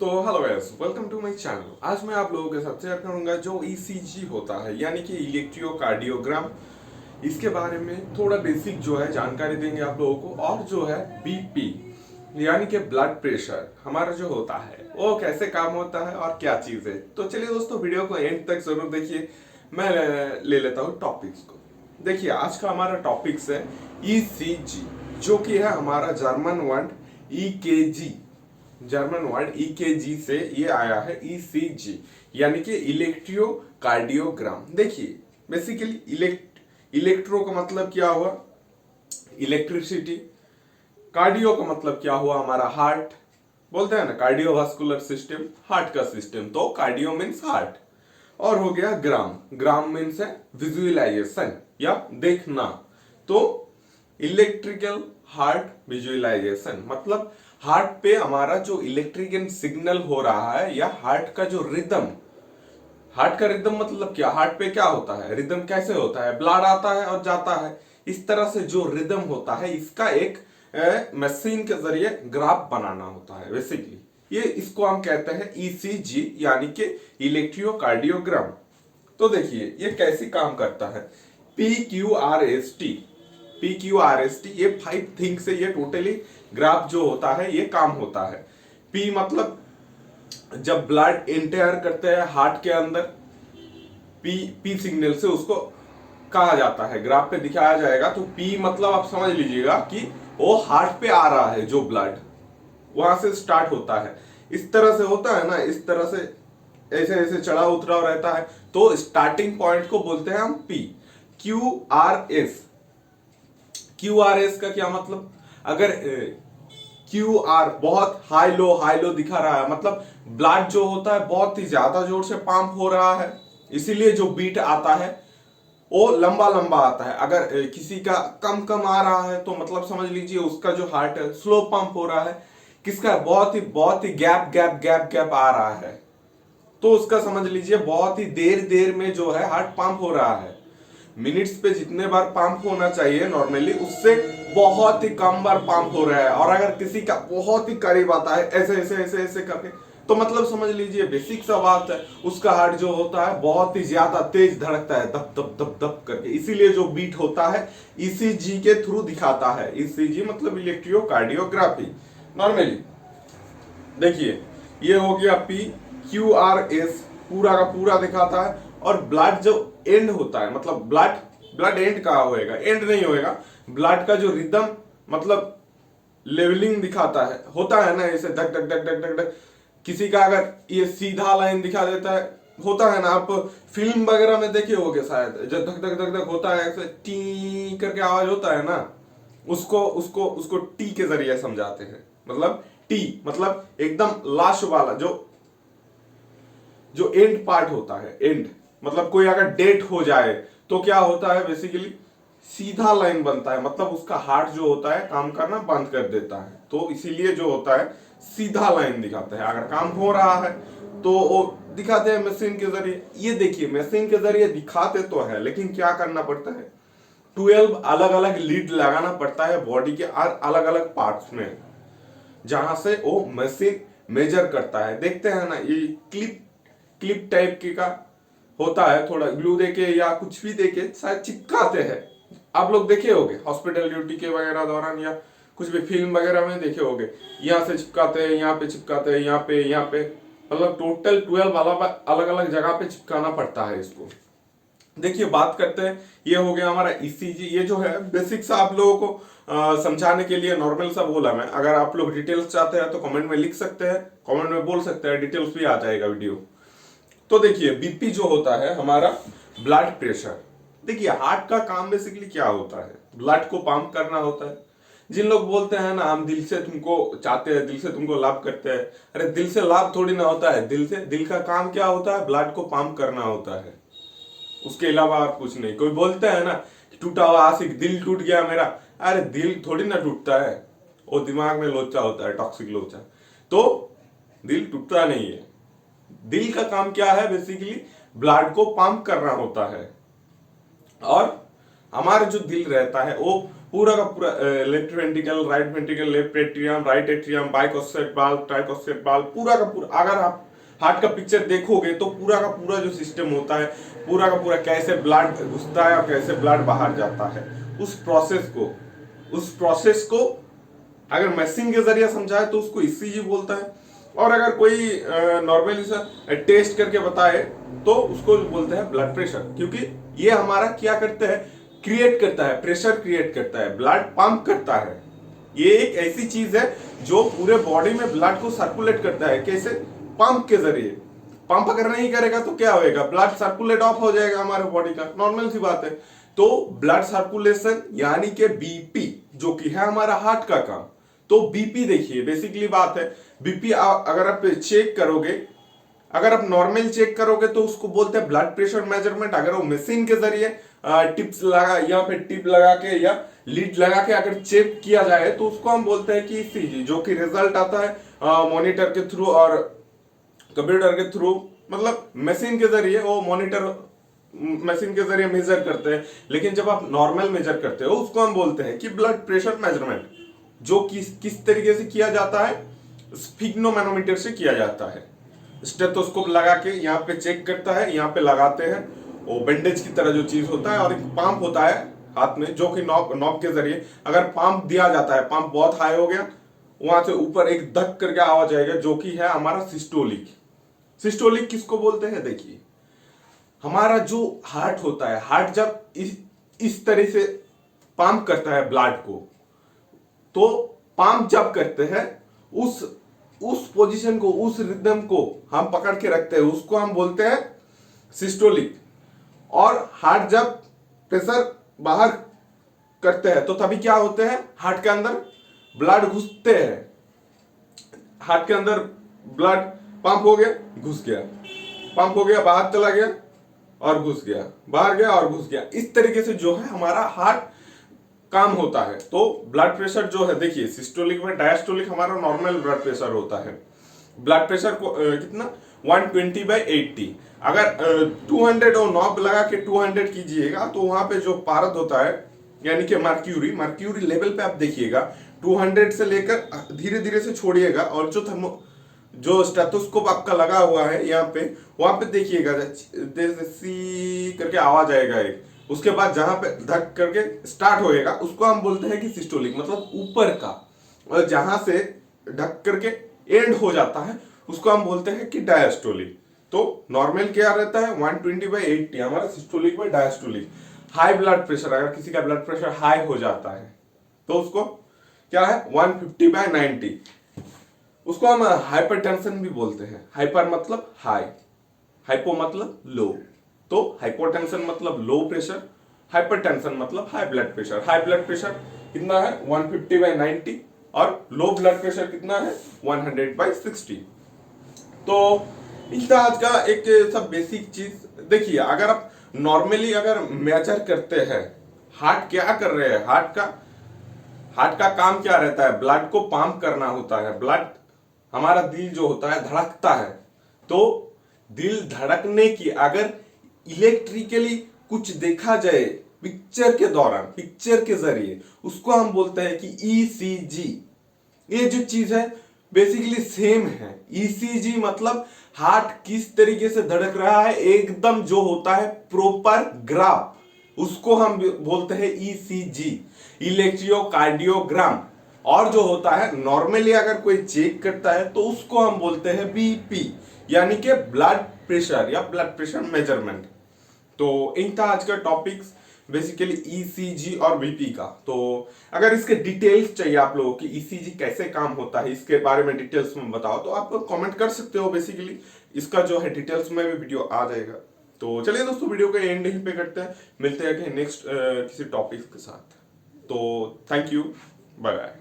तो hello guys, welcome to my channel. आज मैं आप लोगों के साथ शेयर करूंगा जो ईसीजी होता है यानी कि इलेक्ट्रोकार्डियोग्राम। इसके बारे में थोड़ा बेसिक जो है जानकारी देंगे आप लोगों को, और जो है बीपी यानी कि ब्लड प्रेशर हमारा जो होता है वो कैसे काम होता है और क्या चीज है। तो चलिए दोस्तों, वीडियो को एंड तक जरूर देखिए। मैं ले लेता हूँ टॉपिक्स को। देखिए, आज का हमारा टॉपिक्स है ईसीजी, जो कि है हमारा German word EKG. German word EKG से ये आया है ईसीजी यानी कि इलेक्ट्रोकार्डियोग्राम। देखिए, बेसिकली इलेक्ट्रो का मतलब क्या हुआ, इलेक्ट्रिसिटी। कार्डियो का मतलब क्या हुआ, हमारा हार्ट। बोलते हैं ना कार्डियोवास्कुलर सिस्टम, हार्ट का सिस्टम। तो कार्डियो मीन्स हार्ट। और हो गया ग्राम, ग्राम मीन्स है विजुअलाइजेशन या देखना। तो इलेक्ट्रिकल हार्ट विजुअलाइजेशन मतलब हार्ट पे हमारा जो इलेक्ट्रिकल सिग्नल हो रहा है या हार्ट का जो रिदम। हार्ट का रिदम मतलब क्या, हार्ट पे क्या होता है, रिदम कैसे होता है, ब्लड आता है और जाता है। इस तरह से जो रिदम होता है इसका एक मशीन के जरिए ग्राफ बनाना होता है बेसिकली। ये इसको हम कहते हैं ईसीजी यानी कि इलेक्ट्रोकार्डियोग्राम। तो देखिए ये कैसे काम करता है। PQRST, PQRST ये 5 थिंग से ये टोटली ग्राफ जो होता है ये काम होता है। P मतलब जब ब्लड एंटर करते हैं हार्ट के अंदर, पी सिग्नल से उसको कहा जाता है, ग्राफ पे दिखाया जाएगा। तो पी मतलब आप समझ लीजिएगा कि वो हार्ट पे आ रहा है, जो ब्लड वहां से स्टार्ट होता है। इस तरह से होता है ना, इस तरह से ऐसे ऐसे चढ़ा उतरा रहता है। तो स्टार्टिंग पॉइंट को बोलते हैं हम पी। क्यू आर एस का क्या मतलब, अगर क्यू आर बहुत हाई लो दिखा रहा है, मतलब ब्लड जो होता है बहुत ही ज्यादा जोर से पंप हो रहा है, इसीलिए जो बीट आता है वो लंबा लंबा आता है। अगर किसी का कम कम आ रहा है तो मतलब समझ लीजिए उसका जो हार्ट है स्लो पंप हो रहा है। किसका बहुत ही गैप गैप गैप गैप आ रहा है, तो उसका समझ लीजिए बहुत ही देर देर में जो है हार्ट पंप हो रहा है। मिनट्स पे जितने बार पंप होना चाहिए नॉर्मली, उससे बहुत ही कम बार पंप हो रहा है। और अगर किसी का बहुत ही करीब आता है ऐसे ऐसे ऐसे ऐसे करके, तो मतलब समझ लीजिए बेसिक सा बात है, उसका हार्ट जो होता है बहुत ही ज्यादा तेज धड़कता है, दप दप दप दप करके। इसीलिए जो बीट होता है ईसीजी के थ्रू दिखाता है। ईसीजी मतलब इलेक्ट्रोकार्डियोग्राफी नॉर्मली। देखिए ये हो गया पी। QRS पूरा का पूरा दिखाता है। और ब्लड जो एंड होता है, मतलब ब्लड एंड कहाँ होएगा, एंड नहीं होएगा। ब्लड का जो रिदम मतलब लेवलिंग दिखाता है, होता है ना ऐसे धक धक धक धक धक धक। किसी का अगर ये सीधा लाइन दिखा देता है, होता है ना, आप फिल्म वगैरह में देखे होगे शायद, जब धक धक धक धक होता है ऐसे टी करके आवाज होता है ना, उसको उसको उसको टी के जरिए समझाते हैं। मतलब टी मतलब एकदम लास्ट वाला जो जो एंड पार्ट होता है। एंड मतलब कोई अगर डेट हो जाए तो क्या होता है, बेसिकली सीधा लाइन बनता है, मतलब उसका हार्ट जो होता है काम करना बंद कर देता है। तो इसीलिए जो होता है सीधा लाइन दिखाता है। अगर काम हो रहा है तो वो दिखाते हैं मशीन के जरिए। ये देखिए मशीन के जरिए दिखाते तो है, लेकिन क्या करना पड़ता है, 12 अलग अलग लीड लगाना पड़ता है बॉडी के अलग अलग पार्ट्स में, जहां से वो मशीन मेजर करता है। देखते हैं ना, ये क्लिप क्लिप टाइप के का होता है, थोड़ा ग्लू देके या कुछ भी देके शायद चिपकाते हैं। आप लोग देखे होंगे हॉस्पिटल ड्यूटी के वगैरह दौरान, या कुछ भी फिल्म वगैरह में देखे होंगे। यहाँ से चिपकाते हैं, यहाँ पे चिपकाते हैं, यहाँ पे मतलब टोटल 12 अलग अलग जगह पे चिपकाना पड़ता है इसको। देखिए बात करते हैं, ये हो गया हमारा ईसीजी। ये जो है बेसिक सा आप लोगों को समझाने के लिए नॉर्मल सा बोला मैं। अगर आप लोग डिटेल्स चाहते हैं तो कमेंट में लिख सकते हैं, कमेंट में बोल सकते हैं, डिटेल्स भी आ जाएगा वीडियो। तो देखिए बीपी जो होता है हमारा ब्लड प्रेशर। देखिए हार्ट का काम बेसिकली क्या होता है, ब्लड को पंप करना होता है। जिन लोग बोलते हैं ना हम दिल से तुमको चाहते हैं, दिल से तुमको लाभ करते हैं, अरे दिल से लाभ थोड़ी ना होता है। दिल का काम क्या होता है, ब्लड को पंप करना होता है, उसके अलावा और कुछ नहीं। कोई बोलता है ना टूटा हुआ आशिक, दिल टूट गया मेरा, अरे दिल थोड़ी ना टूटता है, वो दिमाग में लोचा होता है, टॉक्सिक लोचा। तो दिल टूटता नहीं है। दिल का काम क्या है, बेसिकली ब्लड को पंप करना होता है। और हमारा जो दिल रहता है वो पूरा का पूरा left ventricle, right ventricle, left atrium, right atrium, bicuspid valve, tricuspid valve, पूरा का पूरा अगर आप हार्ट का पिक्चर देखोगे तो पूरा का पूरा जो सिस्टम होता है, पूरा का पूरा कैसे ब्लड घुसता है और कैसे ब्लड बाहर जाता है, उस प्रोसेस को अगर मशीन के जरिए समझाए तो उसको ईसीजी बोलता है। और अगर कोई नॉर्मली सा टेस्ट करके बताए तो उसको बोलते हैं ब्लड प्रेशर, क्योंकि ये हमारा क्या करता है, क्रिएट करता है, प्रेशर क्रिएट करता है, ब्लड पंप करता है। ये एक ऐसी चीज है जो पूरे बॉडी में ब्लड को सर्कुलेट करता है। कैसे? पंप के जरिए। पंप अगर नहीं करेगा तो क्या होएगा, ब्लड सर्कुलेट ऑफ हो जाएगा हमारे बॉडी का, नॉर्मल सी बात है। तो ब्लड सर्कुलेशन यानी कि बीपी, जो कि है हमारा हार्ट का काम। तो बीपी देखिए, बेसिकली बात है, बीपी अगर आप चेक करोगे, अगर आप नॉर्मल चेक करोगे तो उसको बोलते हैं ब्लड प्रेशर मेजरमेंट। अगर वो मशीन के जरिए टिप्स लगा, यहाँ पे टिप लगा के या लीड लगा के अगर चेक किया जाए तो उसको हम बोलते हैं कि ईसीजी, जो कि रिजल्ट आता है मॉनिटर के थ्रू और कंप्यूटर के थ्रू, मतलब मशीन के जरिए वो मॉनिटर मशीन के जरिए मेजर करते हैं। लेकिन जब आप नॉर्मल मेजर करते हो उसको हम बोलते हैं कि ब्लड प्रेशर मेजरमेंट, जो किस तरीके से किया जाता है, स्फिग्नोमैनोमीटर से किया जाता है। स्टेथोस्कोप लगा के यहाँ पे चेक करता है, यहाँ पे लगाते हैं, वो बैंडेज की तरह जो चीज होता है, और एक पंप होता है हाथ में, जो कि नॉब के जरिए अगर पंप दिया जाता है, पंप बहुत हाई हो गया, वहां से ऊपर एक धक करके आवाज आएगा, जो कि है हमारा सिस्टोलिक। सिस्टोलिक किसको बोलते हैं? देखिए, हमारा जो हार्ट होता है, हार्ट जब इस तरह से पंप करता है ब्लड को, तो पंप जब करते हैं उस पोजीशन को, उस रिदम को हम पकड़ के रखते हैं, उसको हम बोलते हैं सिस्टोलिक। और हार्ट जब प्रेशर बाहर करते हैं तो तभी क्या होते हैं, हार्ट के अंदर ब्लड घुसते हैं, हार्ट के अंदर ब्लड पंप हो गया, घुस गया, पंप हो गया, बाहर चला गया और घुस गया, बाहर गया और घुस गया। इस तरीके से जो है हमारा हार्ट काम होता है। तो ब्लड प्रेशर जो है, देखिए सिस्टोलिक में, डायस्टोलिक हमारा नॉर्मल ब्लड प्रेशर होता है। ब्लड प्रेशर को कितना, 120/80। अगर 200 और नॉब लगा के 200 कीजिएगा तो वहां पे जो पारद होता है, यानी कि मर्क्यूरी लेवल पे आप देखिएगा 200 से लेकर धीरे धीरे से छोड़िएगा, और जो स्टेथोस्कोप आपका लगा हुआ है यहाँ पे, वहां पे देखिएगा सी करके आवाज आएगा एक, उसके बाद जहां पे धक करके स्टार्ट होएगा उसको हम बोलते हैं कि सिस्टोलिक, मतलब ऊपर का, और जहां से ढक करके एंड हो जाता है उसको हम बोलते हैं कि डायस्टोलिक। तो नॉर्मल क्या रहता है, 120/80 हमारा सिस्टोलिक में डायस्टोलिक। हाई ब्लड प्रेशर, अगर किसी का ब्लड प्रेशर हाई हो जाता है तो उसको क्या है, 150/90, उसको हम हाइपरटेंशन भी बोलते हैं। हाइपर मतलब हाई, हाइपो मतलब लो। तो हाइपोटेंशन मतलब लो प्रेशर, हाइपरटेंशन मतलब high blood pressure. High blood pressure कितना है, 150/90, और लो ब्लड प्रेशर कितना है, 100/60। तो इतना आज का एक सब बेसिक चीज। देखिए, अगर आप नॉर्मली अगर मेजर करते हैं, हार्ट क्या कर रहे हैं, हार्ट का काम क्या रहता है, ब्लड को पंप करना होता है। ब्लड, हमारा दिल जो होता है धड़कता है, तो दिल धड़कने की अगर इलेक्ट्रिकली कुछ देखा जाए पिक्चर के दौरान, पिक्चर के जरिए, उसको हम बोलते हैं कि ईसीजी। ये जो चीज है बेसिकली सेम है। ईसीजी मतलब हार्ट किस तरीके से धड़क रहा है, एकदम जो होता है प्रॉपर ग्राफ, उसको हम बोलते हैं ईसीजी, इलेक्ट्रोकार्डियोग्राम। और जो होता है नॉर्मली अगर कोई चेक करता है तो उसको हम बोलते हैं बीपी, यानी कि ब्लड प्रेशर या ब्लड प्रेशर मेजरमेंट। तो इन था आज का टॉपिक्स बेसिकली ईसीजी और बीपी का। तो अगर इसके डिटेल्स चाहिए आप लोगों की, ईसीजी कैसे काम होता है, इसके बारे में डिटेल्स में बताओ, तो आप कमेंट कर सकते हो। बेसिकली इसका जो है डिटेल्स में भी वीडियो आ जाएगा। तो चलिए दोस्तों, वीडियो का एंड यहीं पे करते हैं, मिलते हैं कि नेक्स्ट किसी टॉपिक के साथ। तो थैंक यू, बाय बाय।